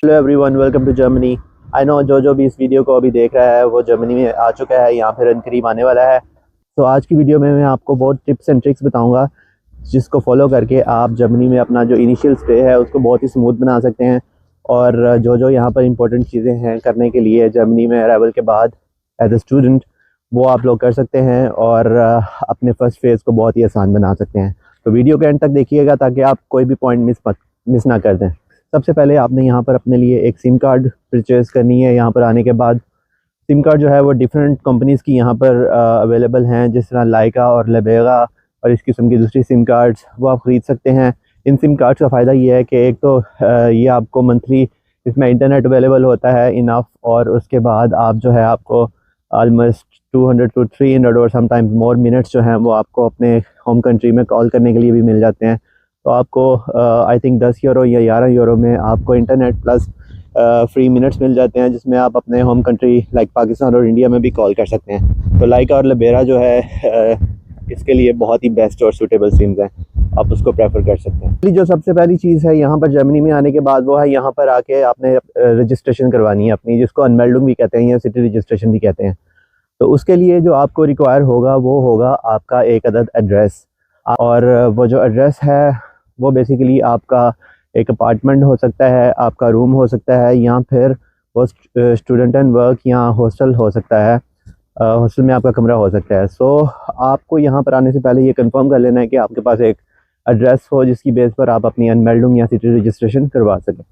Hello everyone, welcome to Germany. I know जो भी इस वीडियो को अभी देख रहा है वो जर्मनी में आ चुका है, यहाँ फिर करीब आने वाला है। तो आज की वीडियो में मैं आपको बहुत टिप्स एंड ट्रिक्स बताऊंगा जिसको फॉलो करके आप जर्मनी में अपना जो इनिशियल स्टे है उसको बहुत ही स्मूथ बना सकते हैं। और जो यहाँ पर इंपॉर्टेंट चीज़ें हैं करने के लिए जर्मनी में अराइवल के बाद एज ए स्टूडेंट, वो आप लोग कर सकते हैं और अपने फर्स्ट फेज़ को बहुत ही आसान बना सकते हैं। तो वीडियो के एंड तक देखिएगा ताकि आप कोई भी पॉइंट मिस ना कर दें। सबसे पहले आपने यहाँ पर अपने लिए एक सिम कार्ड परचेज़ करनी है। यहाँ पर आने के बाद सिम कार्ड जो है वो डिफरेंट कंपनीज़ की यहाँ पर अवेलेबल हैं, जिस तरह लाइका और लेबेगा और इस किस्म की दूसरी सिम कार्ड्स वो आप ख़रीद सकते हैं। इन सिम कार्ड्स का फ़ायदा ये है कि एक तो ये आपको मंथली इसमें इंटरनेट अवेलेबल होता है इनफ, और उसके बाद आप जो है आपको ऑलमोस्ट 200 to 300 और समटाइम्स मोर मिनट्स जो हैं वो आपको अपने होम कंट्री में कॉल करने के लिए भी मिल जाते हैं। तो आपको आई थिंक 10 यूरो या 11 यूरो में आपको इंटरनेट प्लस फ्री मिनट्स मिल जाते हैं, जिसमें आप अपने होम कंट्री लाइक पाकिस्तान और इंडिया में भी कॉल कर सकते हैं। तो लाइका और लेबेरा जो है इसके लिए बहुत ही बेस्ट और सूटेबल सिम्स हैं, आप उसको प्रेफर कर सकते हैं। जो सबसे पहली चीज़ है यहाँ पर जर्मनी में आने के बाद वो है यहाँ पर आके आपने रजिस्ट्रेशन करवानी है अपनी, जिसको अनमेल्डिंग भी कहते हैं या सिटी रजिस्ट्रेशन भी कहते हैं। तो उसके लिए जो आपको रिक्वायर होगा वो होगा आपका एक अदद एड्रेस, और वो जो एड्रेस है वो बेसिकली आपका एक अपार्टमेंट हो सकता है, आपका रूम हो सकता है, या फिर वो स्टूडेंट एंड वर्क या हॉस्टल हो सकता है, हॉस्टल में आपका कमरा हो सकता है। सो आपको यहाँ पर आने से पहले ये कंफर्म कर लेना है कि आपके पास एक एड्रेस हो जिसकी बेस पर आप अपनी अनमेल्डिंग या सिटी रजिस्ट्रेशन करवा सकें।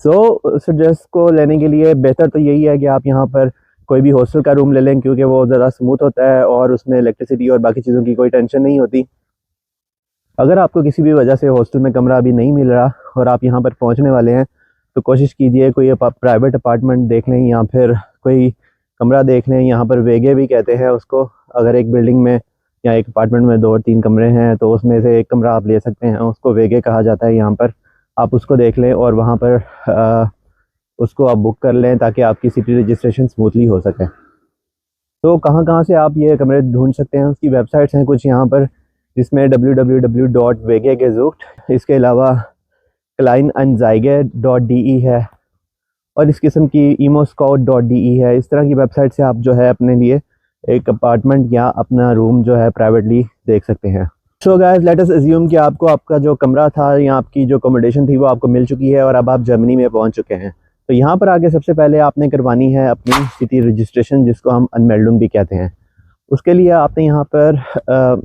सो उस एड्रेस को लेने के लिए बेहतर तो यही है कि आप यहाँ पर कोई भी हॉस्टल का रूम ले लें, क्योंकि वो ज़रा स्मूथ होता है और उसमें इलेक्ट्रिसिटी और बाकी चीज़ों की कोई टेंशन नहीं होती। अगर आपको किसी भी वजह से हॉस्टल में कमरा अभी नहीं मिल रहा और आप यहाँ पर पहुँचने वाले हैं तो कोशिश कीजिए कोई प्राइवेट अपार्टमेंट देख लें या फिर कोई कमरा देख लें। यहाँ पर वेगे भी कहते हैं उसको। अगर एक बिल्डिंग में या एक अपार्टमेंट में 2 और 3 कमरे हैं तो उसमें से एक कमरा आप ले सकते हैं, उसको वेगे कहा जाता है। यहाँ पर आप उसको देख लें और वहाँ पर उसको आप बुक कर लें ताकि आपकी सिटी रजिस्ट्रेशन स्मूथली हो सके। तो कहाँ से आप ये कमरे ढूंढ सकते हैं, उसकी वेबसाइट्स हैं कुछ यहाँ पर, जिसमें www.wegegesucht, इसके अलावा kleinanzeige.de है और इस किस्म की imoscout.de है। इस तरह की वेबसाइट से आप जो है अपने लिए एक अपार्टमेंट या अपना रूम जो है प्राइवेटली देख सकते हैं। So guys, let us assume कि आपको आपका जो कमरा था या आपकी जो अकोमोडेशन थी वो आपको मिल चुकी है और अब आप जर्मनी में पहुंच चुके हैं। तो यहाँ पर आके सबसे पहले आपने करवानी है अपनी सिटी रजिस्ट्रेशन, जिसको हम अनमेल्डिंग भी कहते हैं। उसके लिए आपने यहाँ पर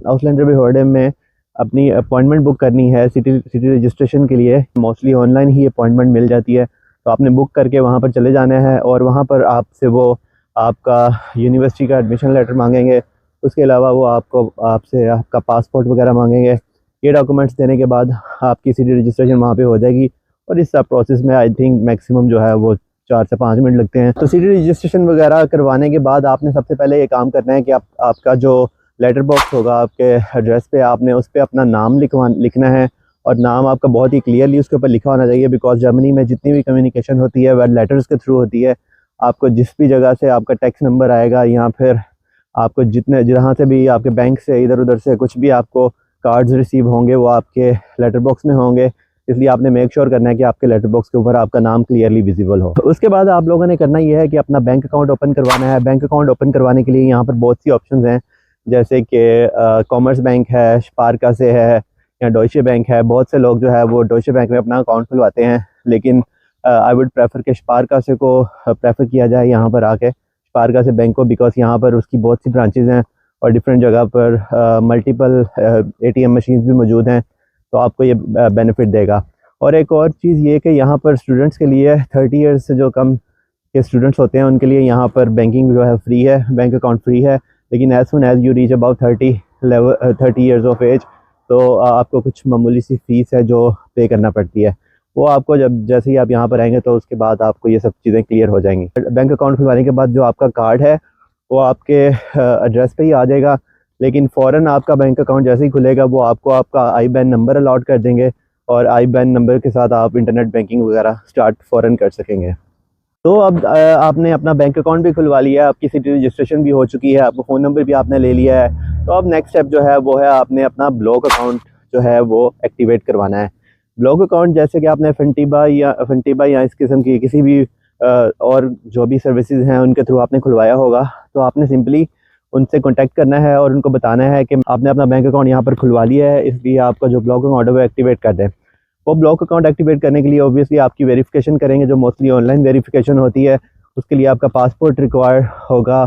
आउसलैंडर बेहोर्डे में अपनी अपॉइंटमेंट बुक करनी है सिटी रजिस्ट्रेशन के लिए। मोस्टली ऑनलाइन ही अपॉइंटमेंट मिल जाती है, तो आपने बुक करके वहाँ पर चले जाना है और वहाँ पर आपसे वो आपका यूनिवर्सिटी का एडमिशन लेटर मांगेंगे। उसके अलावा वो आपसे आपका पासपोर्ट वगैरह मांगेंगे। ये डॉक्यूमेंट्स देने के बाद आपकी सिटी रजिस्ट्रेशन वहाँ पे हो जाएगी और इस सब प्रोसेस में आई थिंक मैक्सिमम जो है वो 4 से 5 मिनट लगते हैं। तो सिटी रजिस्ट्रेशन वगैरह करवाने के बाद आपने सबसे पहले ये काम करना है कि आपका जो लेटर बॉक्स होगा आपके एड्रेस पे, आपने उस पर अपना नाम लिखना है और नाम आपका बहुत ही क्लियरली उसके ऊपर लिखा होना चाहिए, बिकॉज जर्मनी में जितनी भी कम्युनिकेशन होती है वह लेटर्स के थ्रू होती है। आपको जिस भी जगह से आपका टैक्स नंबर आएगा या फिर आपको जहाँ से भी आपके बैंक से इधर उधर से कुछ भी आपको कार्ड्स रिसीव होंगे वो आपके लेटर बॉक्स में होंगे, इसलिए आपने मेक श्योर करना है कि आपके लेटर बॉक्स के ऊपर आपका नाम क्लियरली विजिबल हो। उसके बाद आप लोगों ने करना यह है कि अपना बैंक अकाउंट ओपन करवाना है। बैंक अकाउंट ओपन करवाने के लिए यहाँ पर बहुत सी ऑप्शंस हैं, जैसे कि कॉमर्स बैंक है, स्पारका से है या डॉइचे बैंक है। बहुत से लोग जो है वो डॉइचे बैंक में अपना अकाउंट खुलवाते हैं, लेकिन आई वुड प्रेफर कि स्पारका से को प्रेफर किया जाए यहाँ पर आके, स्पारका से बैंक को, बिकॉज यहाँ पर उसकी बहुत सी ब्रांचेज़ हैं और डिफरेंट जगह पर मल्टीपल ATM मशीन्स भी मौजूद हैं, तो आपको ये बेनिफिट देगा। और एक और चीज़ ये कि यहाँ पर स्टूडेंट्स के लिए 30 ईयर्स से जो कम के स्टूडेंट्स होते हैं उनके लिए यहाँ पर बैंकिंग जो है फ्री है, बैंक अकाउंट फ्री है। लेकिन as soon as you reach about 30 years of age तो आपको कुछ मामूली सी फ़ीस है जो पे करना पड़ती है। वो आपको जैसे ही आप यहाँ पर आएंगे तो उसके बाद आपको ये सब चीज़ें क्लियर हो जाएंगी। बैंक अकाउंट खुलवाने के बाद जो आपका कार्ड है वो आपके एड्रेस पे ही आ जाएगा, लेकिन फ़ौरन आपका बैंक अकाउंट जैसे ही खुलेगा वो आपको आपका IBAN नंबर अलॉट कर देंगे और IBAN नंबर के साथ आप इंटरनेट बैंकिंग वगैरह स्टार्ट फ़ौरन कर सकेंगे। तो अब आपने अपना बैंक अकाउंट भी खुलवा लिया, आपकी सिटी रजिस्ट्रेशन भी हो चुकी है, आपका फ़ोन नंबर भी आपने ले लिया है। तो अब नेक्स्ट स्टेप जो है वो है आपने अपना ब्लॉक अकाउंट जो है वो एक्टिवेट करवाना है। ब्लॉक अकाउंट जैसे कि आपने फंटीबा या इस किस्म की किसी भी और जो भी सर्विसेज हैं उनके थ्रू आपने खुलवाया होगा, तो आपने सिंपली उनसे कांटेक्ट करना है और उनको बताना है कि आपने अपना बैंक अकाउंट यहाँ पर खुलवा लिया है, इसलिए आपका जो ब्लॉक अकाउंट है वो एक्टिवेट कर दें। वो ब्लॉक अकाउंट एक्टिवेट करने के लिए ऑब्वियसली आपकी वेरिफिकेशन करेंगे, जो मोस्टली ऑनलाइन वेरिफिकेशन होती है। उसके लिए आपका पासपोर्ट रिक्वायर होगा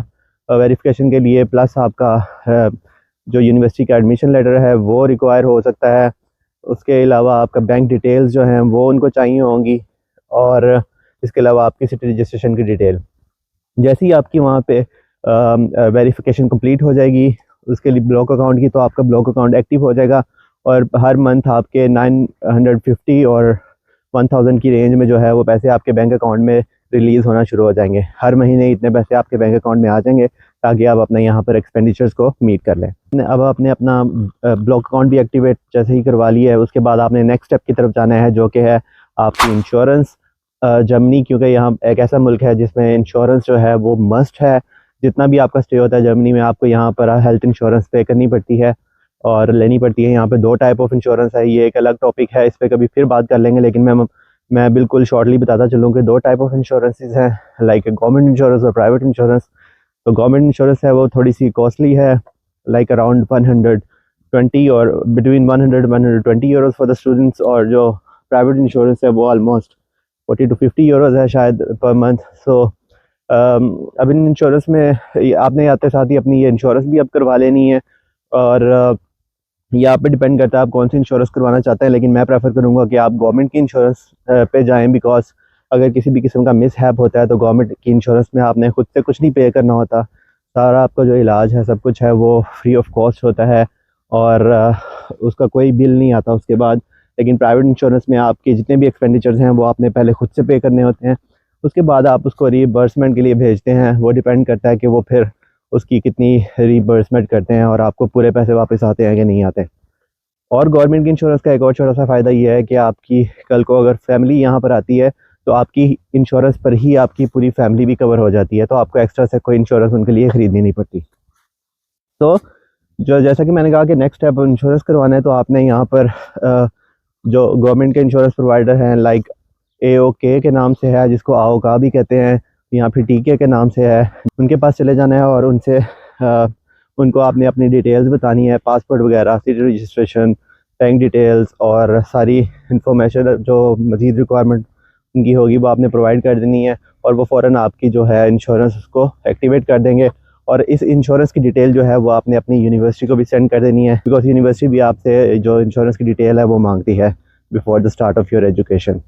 वेरिफिकेशन के लिए, प्लस आपका जो यूनिवर्सिटी का एडमिशन लेटर है वो रिक्वायर हो सकता है। उसके अलावा आपका बैंक डिटेल्स जो हैं वो उनको चाहिए होंगी, और इसके अलावा आपकी सिटी रजिस्ट्रेशन की डिटेल। जैसे ही आपकी वहाँ पे वेरिफिकेशन कंप्लीट हो जाएगी उसके लिए ब्लॉक अकाउंट की, तो आपका ब्लॉक अकाउंट एक्टिव हो जाएगा और हर मंथ आपके 950 और 1000 की रेंज में जो है वो पैसे आपके बैंक अकाउंट में रिलीज़ होना शुरू हो जाएंगे। हर महीने इतने पैसे आपके बैंक अकाउंट में आ जाएंगे ताकि आप अपने यहाँ पर एक्सपेंडिचर्स को मीट कर लें। अब आपने अपना ब्लॉक अकाउंट भी एक्टिवेट जैसे ही करवा लिया है, उसके बाद आपने नेक्स्ट स्टेप की तरफ जाना है, जो कि है आपकी इंश्योरेंस। जर्मनी क्योंकि यहाँ एक ऐसा मुल्क है जिसमें इंश्योरेंस जो है वो मस्ट है। जितना भी आपका स्टे होता है जर्मनी में, आपको यहाँ पर हेल्थ इंश्योरेंस पे करनी पड़ती है और लेनी पड़ती है। यहाँ पे 2 टाइप ऑफ इंश्योरेंस है, ये एक अलग टॉपिक है, इस पर कभी फिर बात कर लेंगे, लेकिन मैं बिल्कुल शॉर्टली बताता चलूँ कि 2 टाइप ऑफ इंश्योरेंसेस हैं, लाइक गवर्नमेंट इंश्योरेंस और प्राइवेट इंश्योरेंस। तो गवर्नमेंट इंश्योरेंस है वो थोड़ी सी कॉस्टली है, लाइक अराउंड 120 और between 100-120 euros for the students, और जो प्राइवेट इंश्योरेंस है वो ऑलमोस्ट 40 to 50 यूरोज़ है शायद पर मंथ। सो अब इन इंश्योरेंस में आपने आते साथ ही अपनी ये इंश्योरेंस भी अब करवा लेनी है, और ये आप पे डिपेंड करता है आप कौन सी इंश्योरेंस करवाना चाहते हैं। लेकिन मैं प्रेफर करूँगा कि आप गवर्नमेंट की इंश्योरेंस पे जाएं, बिकॉज अगर किसी भी किस्म का मिस हैप होता है तो गवर्नमेंट की इंश्योरेंस में आपने खुद से कुछ नहीं पे करना होता, सारा आपका जो इलाज है सब कुछ है वो फ्री ऑफ कॉस्ट होता है और उसका कोई बिल नहीं आता उसके बाद। लेकिन प्राइवेट इंश्योरेंस में आपके जितने भी एक्सपेंडिचर्स हैं वो आपने पहले खुद से पे करने होते हैं, उसके बाद आप उसको रीबर्समेंट के लिए भेजते हैं। वो डिपेंड करता है कि वो फिर उसकी कितनी रीबर्समेंट करते हैं और आपको पूरे पैसे वापस आते हैं कि नहीं आते। और गवर्नमेंट की इंश्योरेंस का एक और छोटा सा फ़ायदा ये है कि आपकी कल को अगर फैमिली यहाँ पर आती है तो आपकी इंश्योरेंस पर ही आपकी पूरी फैमिली भी कवर हो जाती है, तो आपको एक्स्ट्रा से कोई इंश्योरेंस उनके लिए ख़रीदनी नहीं पड़ती। तो जो जैसा कि मैंने कहा कि नेक्स्ट स्टेप इंश्योरेंस करवाना है, तो आपने यहाँ पर जो गवर्नमेंट के इंश्योरेंस प्रोवाइडर हैं लाइक AOK के नाम से है, जिसको AOK भी कहते हैं, या फिर TK के नाम से है, उनके पास चले जाना है और उनसे उनको आपने अपनी डिटेल्स बतानी है, पासपोर्ट वगैरह, सिटी रजिस्ट्रेशन, बैंक डिटेल्स और सारी इंफॉर्मेशन जो मज़ीद रिक्वायरमेंट उनकी होगी वो आपने प्रोवाइड कर देनी है, और वो फ़ौरन आपकी जो है इंश्योरेंस उसको एक्टिवेट कर देंगे। और इस इंश्योरेंस की डिटेल जो है वो आपने अपनी यूनिवर्सिटी को भी सेंड कर देनी है, बिकॉज यूनिवर्सिटी भी आपसे जो इंश्योरेंस की डिटेल है वो मांगती है before the start of your education.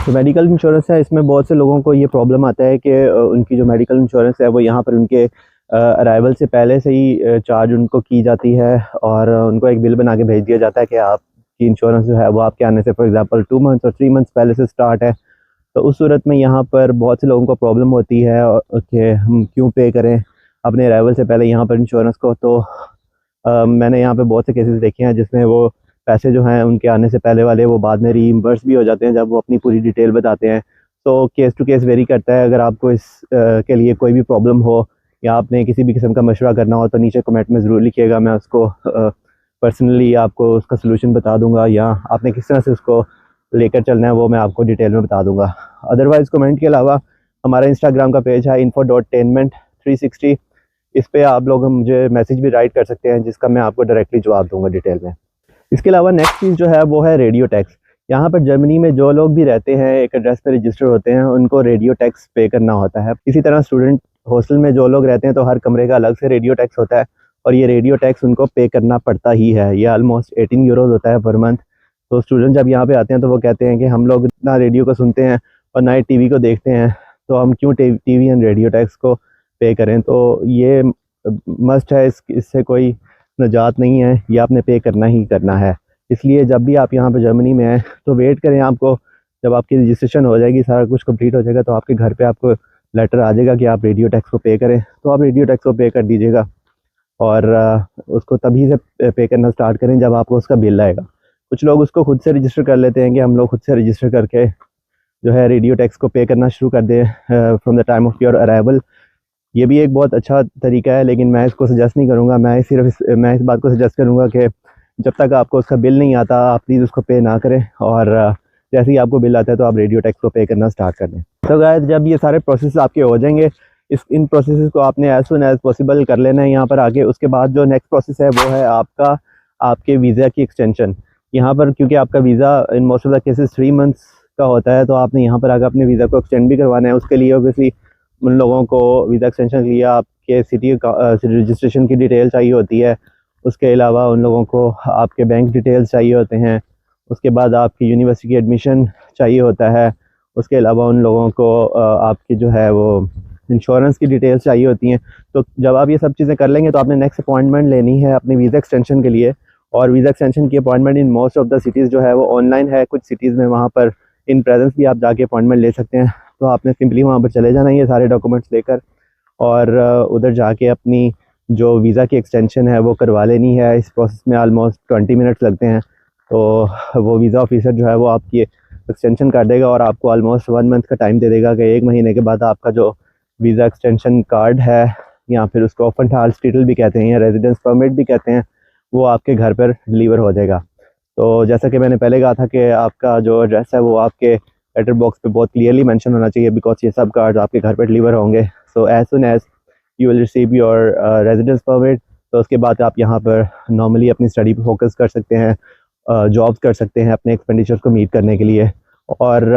तो मेडिकल इंश्योरेंस है, इसमें बहुत से लोगों को ये प्रॉब्लम आता है कि उनकी जो मेडिकल इंश्योरेंस है वो यहाँ पर उनके अराइवल से पहले से ही चार्ज उनको की जाती है और उनको एक बिल बना के भेज दिया जाता है कि आपकी इंश्योरेंस जो है वो आपके आने से फॉर एग्जांपल 2 मंथ्स और 3 मंथ्स पहले से स्टार्ट है। तो उस सूरत में यहाँ पर बहुत से लोगों को प्रॉब्लम होती है कि हम क्यों पे करें अपने अराइवल से पहले यहाँ पर इंश्योरेंस को। तो मैंने यहाँ पे बहुत से केसेस देखे हैं जिसमें वो पैसे जो हैं उनके आने से पहले वाले वो बाद में रीइंबर्स भी हो जाते हैं जब वो अपनी पूरी डिटेल बताते हैं। तो केस टू केस वेरी करता है। अगर आपको इस के लिए कोई भी प्रॉब्लम हो या आपने किसी भी किस्म का मशवरा करना हो तो नीचे कमेंट में ज़रूर लिखिएगा, मैं उसको पर्सनली आपको उसका सलूशन बता दूंगा, या आपने किस तरह से उसको लेकर चलना है वो मैं आपको डिटेल में बता दूंगा। अदरवाइज़ कमेंट के अलावा हमारा इंस्टाग्राम का पेज है info.tainment360, इस पर आप लोग मुझे मैसेज भी राइट कर सकते हैं जिसका मैं आपको डायरेक्टली जवाब दूंगा डिटेल में। इसके अलावा नेक्स्ट चीज़ जो है वो है रेडियो टैक्स। यहाँ पर जर्मनी में जो लोग भी रहते हैं एक एड्रेस पर रजिस्टर होते हैं उनको रेडियो टैक्स पे करना होता है। इसी तरह स्टूडेंट हॉस्टल में जो लोग रहते हैं तो हर कमरे का अलग से रेडियो टैक्स होता है और ये रेडियो टैक्स उनको पे करना पड़ता ही है। ये ऑलमोस्ट 18 यूरोज़ होता है पर मंथ। तो स्टूडेंट जब यहाँ पे आते हैं तो वो कहते हैं कि हम लोग ना रेडियो को सुनते हैं और ना ही टीवी को देखते हैं, तो हम क्यों टीवी एंड रेडियो टैक्स को पे करें। तो ये मस्ट है, इससे कोई निजात नहीं है, ये आपने पे करना ही करना है। इसलिए जब भी आप यहाँ पे जर्मनी में हैं तो वेट करें, आपको जब आपकी रजिस्ट्रेशन हो जाएगी, सारा कुछ कंप्लीट हो जाएगा, तो आपके घर पे आपको लेटर आ जाएगा कि आप रेडियो टैक्स को पे करें, तो आप रेडियो टैक्स को पे कर दीजिएगा और उसको तभी से पे करना स्टार्ट करें जब आपको उसका बिल आएगा। कुछ लोग उसको खुद से रजिस्टर कर लेते हैं कि हम लोग खुद से रजिस्टर करके जो है रेडियो टैक्स को पे करना शुरू कर दें from the time of your arrival. ये भी एक बहुत अच्छा तरीका है, लेकिन मैं इसको सजेस्ट नहीं करूँगा। मैं इस बात को सजेस्ट करूँगा कि जब तक आपको उसका बिल नहीं आता आप प्लीज़ उसको पे ना करें, और जैसे ही आपको बिल आता है तो आप रेडियो टैक्स को पे करना स्टार्ट कर दें। तो गाइस जब ये सारे प्रोसेस आपके हो जाएंगे, इन प्रोसेस को आपने एज सुन एज पॉसिबल कर लेना है यहाँ पर आके। उसके बाद जो नेक्स्ट प्रोसेस है वो है आपके वीज़ा की एक्सटेंशन। यहाँ पर क्योंकि आपका visa in most of the cases 3 months का होता है, तो आपने यहाँ पर आकर अपने वीज़ा को एक्सटेंड भी करवाना है। उसके लिए ऑब्वियसली उन लोगों को वीज़ा एक्सटेंशन के लिए आपके सिटी रजिस्ट्रेशन की डिटेल चाहिए होती है। उसके अलावा उन लोगों को आपके बैंक डिटेल्स चाहिए होते हैं। उसके बाद आपकी यूनिवर्सिटी की एडमिशन चाहिए होता है। उसके अलावा उन लोगों को आपकी जो है वो इंश्योरेंस की डिटेल्स चाहिए होती हैं। तो जब आप ये सब चीज़ें कर लेंगे तो आपने नेक्स्ट अपॉइंटमेंट लेनी है अपनी वीज़ा एक्सटेंशन के लिए। और वीज़ा एक्सटेंशन की appointment in most of the cities जो है वो ऑनलाइन है। कुछ सिटीज़ में वहाँ पर इन प्रेजेंस भी आप जाके अपॉइंटमेंट ले सकते हैं। तो आपने सिंपली वहाँ पर चले जाना है ये सारे डॉक्यूमेंट्स लेकर, और उधर जाके अपनी जो वीज़ा की एक्सटेंशन है वो करवा लेनी है। इस प्रोसेस में ऑलमोस्ट 20 मिनट्स लगते हैं। तो वो वीज़ा ऑफिसर जो है वो आपकी एक्सटेंशन कर देगा और आपको ऑलमोस्ट 1 मंथ का टाइम दे देगा कि 1 महीने के बाद आपका जो वीज़ा एक्सटेंशन कार्ड है, या फिर उसको ऑफेंटाल्स टाइटल भी कहते हैं या रेजिडेंस परमिट भी कहते हैं, वो आपके घर पर डिलीवर हो जाएगा। तो जैसा कि मैंने पहले कहा था कि आपका जो एड्रेस है वो आपके लेटर बॉक्स पे बहुत क्लियरली मेंशन होना चाहिए, बिकॉज ये सब कार्ड आपके घर पर डिलीवर होंगे। So as soon as you will receive your residence permit, तो उसके बाद आप यहाँ पर नॉर्मली अपनी स्टडी पर फोकस कर सकते हैं, जॉब्स कर सकते हैं अपने एक्सपेंडिचर्स को मीट करने के लिए, और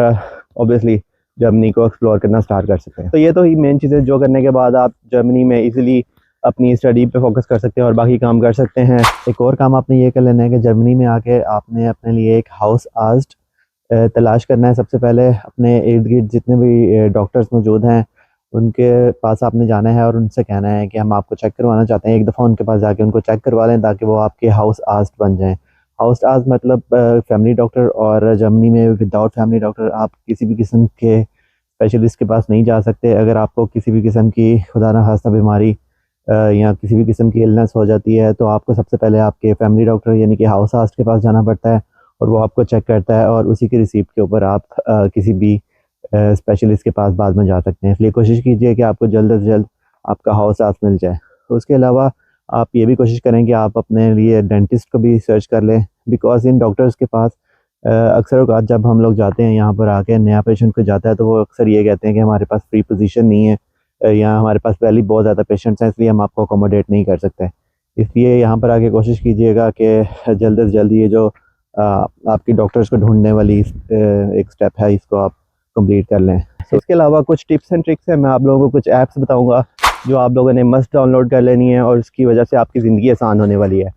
ऑब्वियसली जर्मनी को एक्सप्लोर करना स्टार्ट कर सकते हैं। तो ये तो ही मेन चीज़ें जो करने के बाद आप जर्मनी में इजीली अपनी स्टडी पे फोकस कर सकते हैं और बाकी काम कर सकते हैं। एक और काम आपने ये कर लेना है कि जर्मनी में आके आपने अपने लिए एक हाउस आस्ट तलाश करना है। सबसे पहले अपने इर्द गिर्द जितने भी डॉक्टर्स मौजूद हैं उनके पास आपने जाना है और उनसे कहना है कि हम आपको चेक करवाना चाहते हैं। एक दफ़ा उनके पास जाके उनको चेक करवा लें ताकि वो आपके हाउस आस्ट बन जाएँ। हाउस आस्ट मतलब फैमिली डॉक्टर, और जर्मनी में विदाउट फैमिली डॉक्टर आप किसी भी किस्म के स्पेशलिस्ट के पास नहीं जा सकते। अगर आपको किसी भी किस्म की खुदा न खास्ता बीमारी या किसी भी किस्म की इलनेस हो जाती है तो आपको सबसे पहले आपके फैमिली डॉक्टर यानी कि हाउस आस्ट के पास जाना पड़ता है, और वो आपको चेक करता है और उसी की रिसीप्ट के ऊपर आप किसी भी स्पेशलिस्ट के पास बाद में जा सकते हैं। इसलिए कोशिश कीजिए कि आपको जल्द से जल्द आपका हाउस आस्ट मिल जाए। उसके अलावा आप ये भी कोशिश करें कि आप अपने लिए डेंटिस्ट को भी सर्च कर लें, बिकॉज इन डॉक्टर्स के पास अक्सर औक़ात जब हम लोग जाते हैं यहाँ पर आके नया पेशेंट को जाता है तो वो अक्सर ये कहते हैं कि हमारे पास फ्री पोजीशन नहीं है या हमारे पास पहले बहुत ज़्यादा पेशेंट्स हैं इसलिए हम आपको अकोमोडेट नहीं कर सकते। इसलिए यहाँ पर आके कोशिश कीजिएगा कि जल्द से जल्द ये जो आपकी डॉक्टर्स को ढूंढने वाली एक स्टेप है इसको आप कंप्लीट कर लें। इसके अलावा कुछ टिप्स एंड ट्रिक्स हैं। मैं आप लोगों को कुछ ऐप्स बताऊँगा जो आप लोगों ने मस्ट डाउनलोड कर लेनी है और उसकी वजह से आपकी ज़िंदगी आसान होने वाली है।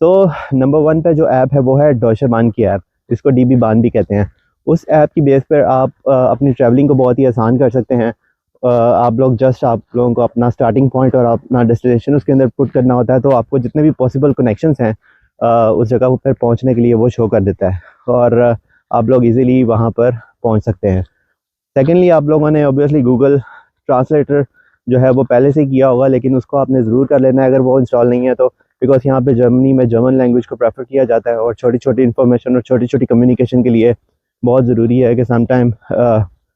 तो नंबर 1 पे जो ऐप है वो है डॉयचे बान की ऐप, जिसको डीबी बान भी कहते हैं। उस ऐप की बेस पर आप अपनी ट्रैवलिंग को बहुत ही आसान कर सकते हैं। आप लोगों को अपना स्टार्टिंग पॉइंट और अपना डेस्टिनेशन उसके अंदर पुट करना होता है, तो आपको जितने भी पॉसिबल कनेक्शंस हैं उस जगह पर पहुंचने के लिए वो शो कर देता है और आप लोग इजीली वहां पर पहुंच सकते हैं। सेकेंडली, आप लोगों ने ऑब्वियसली गूगल ट्रांसलेटर जो है वो पहले से किया होगा, लेकिन उसको आपने ज़रूर कर लेना है अगर वो इंस्टॉल नहीं है तो, बिकॉज यहाँ पे जर्मनी में जर्मन लैंग्वेज को प्रेफर किया जाता है और छोटी छोटी इन्फॉर्मेशन और छोटी छोटी कम्युनिकेशन के लिए बहुत ज़रूरी है कि समटाइम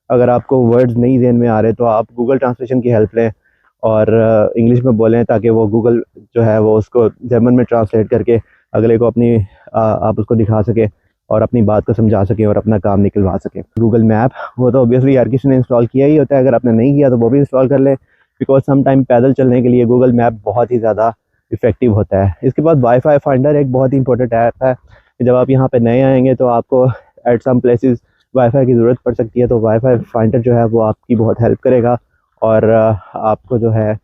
अगर आपको वर्ड्स नहीं ज़हन में आ रहे तो आप गूगल ट्रांसलेशन की हेल्प लें और इंग्लिश में बोलें ताकि वो गूगल जो है वो उसको जर्मन में ट्रांसलेट करके अगले को अपनी आप उसको दिखा सके और अपनी बात को समझा सकें और अपना काम निकलवा सकें। गूगल मैप वो तो ऑब्वियसली हर किसी ने इंस्टॉल किया ही होता है, अगर आपने नहीं किया तो वो भी इंस्टॉल कर लें, बिकॉज सम टाइम पैदल चलने के लिए गूगल मैप बहुत ही ज़्यादा इफेक्टिव होता है। इसके बाद वाईफाई फाइंडर एक बहुत ही इंपॉर्टेंट ऐप है। जब आप यहाँ पे नए आएंगे तो आपको एट सम प्लेसेस वाईफाई की ज़रूरत पड़ सकती है, तो वाईफाई फाइंडर जो है वो आपकी बहुत हेल्प करेगा और आपको जो है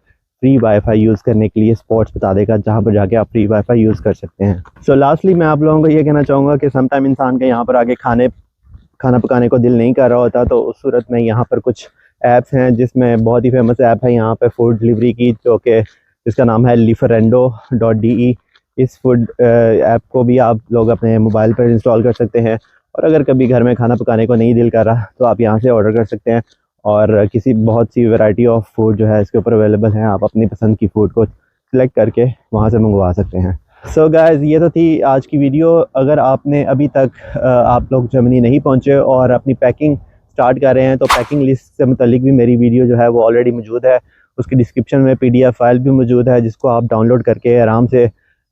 फ्री वाईफाई यूज़ करने के लिए स्पॉट्स बता देगा जहाँ पर जाके आप फ्री वाईफाई यूज़ कर सकते हैं। सो लास्टली मैं आप लोगों को ये कहना चाहूँगा कि समटाइम इंसान के यहाँ पर आके खाना पकाने को दिल नहीं कर रहा होता, तो उस सूरत में यहाँ पर कुछ ऐप्स हैं जिसमें बहुत ही फेमस ऐप है यहाँ पे फूड डिलीवरी की, जो कि जिसका नाम है lieferando.de। इस फूड ऐप को भी आप लोग अपने मोबाइल पर इंस्टॉल कर सकते हैं और अगर कभी घर में खाना पकाने को नहीं दिल कर रहा तो आप यहाँ से ऑर्डर कर सकते हैं और किसी बहुत सी वैरायटी ऑफ फूड जो है इसके ऊपर अवेलेबल है। आप अपनी पसंद की फ़ूड को सिलेक्ट करके वहाँ से मंगवा सकते हैं। सो गाइस, ये तो थी आज की वीडियो। अगर आपने अभी तक आप लोग जर्मनी नहीं पहुँचे और अपनी पैकिंग स्टार्ट कर रहे हैं तो पैकिंग लिस्ट से मुतालिक भी मेरी वीडियो जो है वो ऑलरेडी मौजूद है। उसकी डिस्क्रिप्शन में PDF फाइल भी मौजूद है जिसको आप डाउनलोड करके आराम से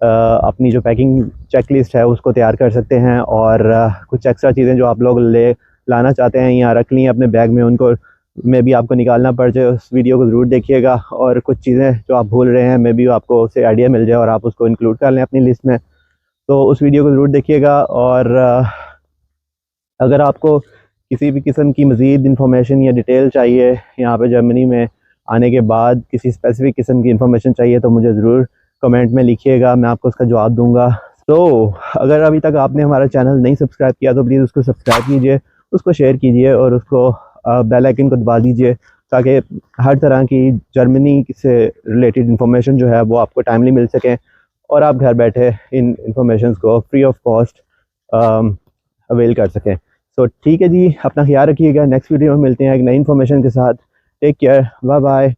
अपनी जो पैकिंग चेक लिस्ट है उसको तैयार कर सकते हैं, और कुछ एक्स्ट्रा चीज़ें जो आप लोग लाना चाहते हैं या रख ली अपने बैग में, उनको मे भी आपको निकालना पड़ जाए, उस वीडियो को ज़रूर देखिएगा। और कुछ चीज़ें जो आप भूल रहे हैं मे भी आपको उससे आइडिया मिल जाए और आप उसको इंक्लूड कर लें अपनी लिस्ट में, तो उस वीडियो को ज़रूर देखिएगा। और अगर आपको किसी भी किस्म की मज़ीद इंफॉर्मेशन या डिटेल चाहिए यहाँ पे जर्मनी में आने के बाद, किसी स्पेसिफिक किस्म की इंफॉर्मेशन चाहिए, तो मुझे ज़रूर कमेंट में लिखिएगा, मैं आपको उसका जवाब दूंगा। तो अगर अभी तक आपने हमारा चैनल नहीं सब्सक्राइब किया तो प्लीज़ उसको सब्सक्राइब कीजिए, उसको शेयर कीजिए और उसको बेल आइकन को दबा दीजिए, ताकि हर तरह की जर्मनी से रिलेटेड इंफॉर्मेशन जो है वो आपको टाइमली मिल सके और आप घर बैठे इन इंफॉर्मेशन को फ्री ऑफ कॉस्ट अवेल कर सकें। तो ठीक है जी, अपना ख्याल रखिएगा। नेक्स्ट वीडियो में मिलते हैं एक नई इन्फॉर्मेशन के साथ। Take care, bye bye.